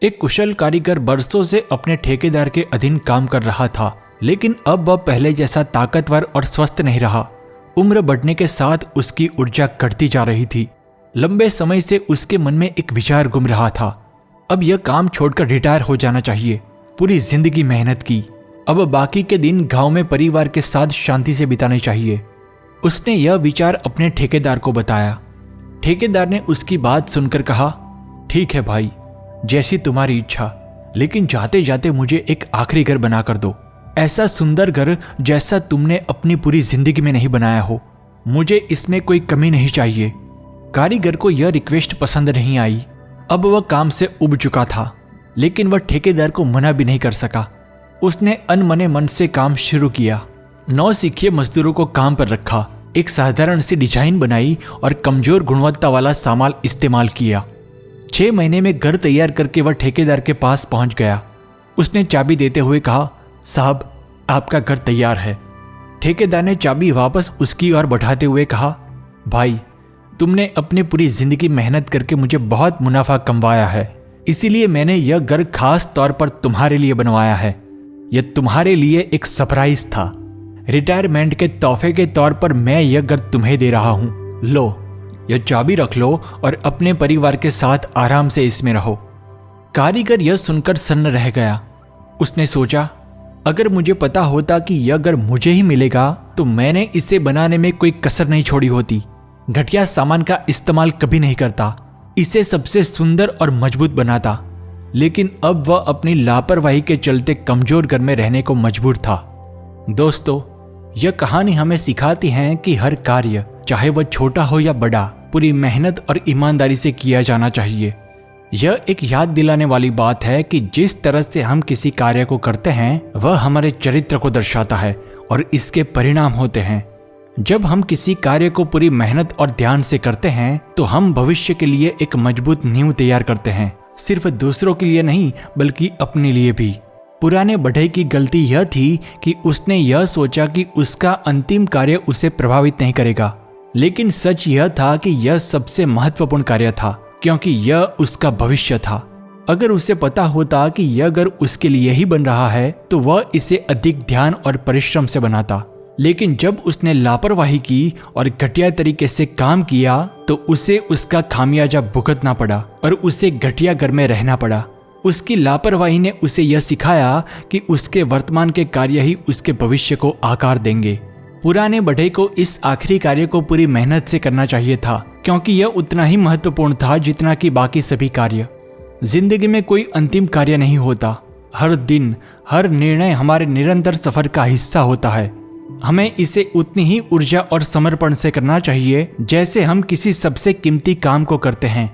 एक कुशल कारीगर बरसों से अपने ठेकेदार के अधीन काम कर रहा था, लेकिन अब वह पहले जैसा ताकतवर और स्वस्थ नहीं रहा। उम्र बढ़ने के साथ उसकी ऊर्जा घटती जा रही थी। लंबे समय से उसके मन में एक विचार घूम रहा था, अब यह काम छोड़कर रिटायर हो जाना चाहिए। पूरी जिंदगी मेहनत की, अब बाकी के दिन गांव में परिवार के साथ शांति से बिताने चाहिए। उसने यह विचार अपने ठेकेदार को बताया। ठेकेदार ने उसकी बात सुनकर कहा, ठीक है भाई, जैसी तुम्हारी इच्छा, लेकिन जाते जाते मुझे एक आखिरी घर बना कर दो, ऐसा सुंदर घर जैसा तुमने अपनी पूरी जिंदगी में नहीं बनाया हो। मुझे इसमें कोई कमी नहीं चाहिए। कारीगर को यह रिक्वेस्ट पसंद नहीं आई। अब वह काम से उब चुका था, लेकिन वह ठेकेदार को मना भी नहीं कर सका। उसने अनमने मन से काम शुरू किया। 9 सीखे मजदूरों को काम पर रखा, एक साधारण सी डिजाइन बनाई और कमजोर गुणवत्ता वाला सामान इस्तेमाल किया। 6 महीने में घर तैयार करके वह ठेकेदार के पास पहुंच गया। उसने चाबी देते हुए कहा, साहब, आपका घर तैयार है। ठेकेदार ने चाबी वापस उसकी ओर बढ़ाते हुए कहा, भाई, तुमने अपनी पूरी जिंदगी मेहनत करके मुझे बहुत मुनाफा कमवाया है, इसीलिए मैंने यह घर खास तौर पर तुम्हारे लिए बनवाया है। यह तुम्हारे लिए एक सरप्राइज था। रिटायरमेंट के तोहफे के तौर पर मैं यह घर तुम्हें दे रहा हूं। लो, यह चाबी रख लो और अपने परिवार के साथ आराम से इसमें रहो। कारीगर यह सुनकर सन्न रह गया। उसने सोचा, अगर मुझे पता होता कि यह घर मुझे ही मिलेगा तो मैंने इसे बनाने में कोई कसर नहीं छोड़ी होती। घटिया सामान का इस्तेमाल कभी नहीं करता, इसे सबसे सुंदर और मजबूत बनाता। लेकिन अब वह अपनी लापरवाही के चलते कमजोर घर में रहने को मजबूर था। दोस्तों, यह कहानी हमें सिखाती है कि हर कार्य, चाहे वह छोटा हो या बड़ा, पूरी मेहनत और ईमानदारी से किया जाना चाहिए। यह एक याद दिलाने वाली बात है कि जिस तरह से हम किसी कार्य को करते हैं वह हमारे चरित्र को दर्शाता है और इसके परिणाम होते हैं। जब हम किसी कार्य को पूरी मेहनत और ध्यान से करते हैं तो हम भविष्य के लिए एक मजबूत नींव तैयार करते हैं, सिर्फ दूसरों के लिए नहीं बल्कि अपने लिए भी। पुराने बढ़ई की गलती यह थी कि उसने यह सोचा कि उसका अंतिम कार्य उसे प्रभावित नहीं करेगा, लेकिन सच यह था कि यह सबसे महत्वपूर्ण कार्य था, क्योंकि यह उसका भविष्य था। अगर उसे पता होता कि यह घर उसके लिए ही बन रहा है तो वह इसे अधिक ध्यान और परिश्रम से बनाता। लेकिन जब उसने लापरवाही की और घटिया तरीके से काम किया तो उसे उसका खामियाजा भुगतना पड़ा और उसे घटिया घर में रहना पड़ा। उसकी लापरवाही ने उसे यह सिखाया कि उसके वर्तमान के कार्य ही उसके भविष्य को आकार देंगे। पुराने बढ़ई को इस आखिरी कार्य को पूरी मेहनत से करना चाहिए था, क्योंकि यह उतना ही महत्वपूर्ण था जितना कि बाकी सभी कार्य। जिंदगी में कोई अंतिम कार्य नहीं होता। हर दिन, हर निर्णय हमारे निरंतर सफर का हिस्सा होता है। हमें इसे उतनी ही ऊर्जा और समर्पण से करना चाहिए जैसे हम किसी सबसे कीमती काम को करते हैं।